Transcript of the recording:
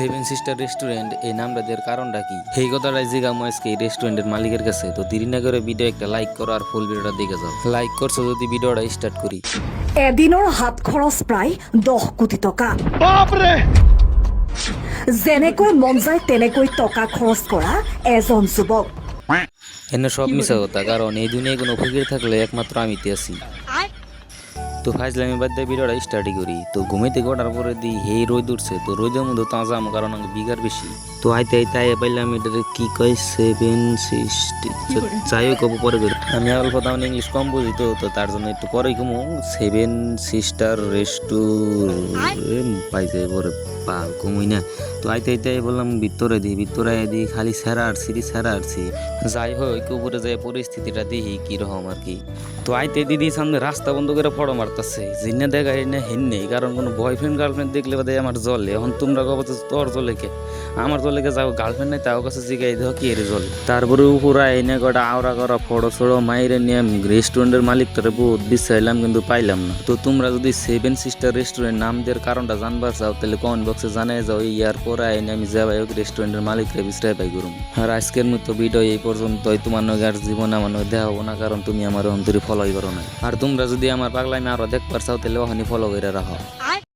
Seven sister restaurant এই নামটা দেওয়ার কারণটা কি এই কথাটাই জিজ্ঞামো আজকে এই রেস্টুরেন্টের মালিকের কাছে। তো দেরি না করে ভিডিও একটা লাইক করো আর ফুল ভিডিওটা দেখে যাও। লাইক করছো যদি ভিডিওটা স্টার্ট করি। এদিনৰ হাত খৰচ প্ৰায় 10 কোটি টকা। যেনেকৈ মন যায় তেনেকৈ টকা খৰচ কৰা এজন যুৱক। এনে সব মিশা কথা, কারণ এই দুনিয়ায় কোনো ফকির থাকলে একমাত্র আমিতে আছি। তো ফাইজলামি বাদ দিয়ে ভিডিওটা স্টার্টই করি। তো ঘুমাইতে গোটার পরে দিই হেই রোদ উঠছে, তো রোদের মধ্যে তাজা আম, কারণ আমি বিঘার বেশি। তো আইতে আইতে আইয়া পাইলাম এটারে কি কয় সেভেন সিস্টার, যাই হোক পরে করি। আমি অল্প দামে ইংলিশ কম বুঝি, তো তার জন্য একটু পরেই কমু সেভেন সিস্টার রেস্টুরেন্ট পাইছে পরে পা কমই না। তো আইতে আইতে বললাম ভিতরে দিই খালি সেরা আরছি। যাই হোক উপরে যাই পরিস্থিতিটা দেখি কিরকম আর কি। তো আইতে দিদি সামনে রাস্তা বন্ধ করে ফটো মারতেছে, জিনে দেখা না হেন নেই, কারণ কোনো বয়ফ্রেন্ড গার্লফ্রেন্ড দেখলে বাদে আমার জলে। এখন তোমরা কবে তোর জলে কে আমার জলে কে যাও, গার্লফ্রেন্ড নাই তাও কাছে জিগাই দেওয়া কি এর জলে। তারপরে উপরা এনে কটা আওড়া করা ফটো ছড়ো মাইরে নিয়ে রেস্টুরেন্টের মালিকটারে বহুত বিচাইলাম কিন্তু পাইলাম না। তো তোমরা যদি সেভেন সিস্টার রেস্টুরেন্ট নাম দেওয়ার কারণটা জানবার চাও তাহলে কমেন্ট বক্সে জানাই যাও। ইয়ার পরে আইনে আমি যাবাই রেস্টুরেন্টের মালিকরে বিশ্রায় পাই করুম। আর আজকের মতো ভিডিও এই পর্যন্তই। তোমার নগে আর জীবনে আমার নগে দেখা হবো না, কারণ তুমি আমার অন্তরে ফলোই করো না। আর তোমরা যদি আমার পাগলামি আরো দেখবার চাও তাহলে ওখানে ফলো করে রাখো।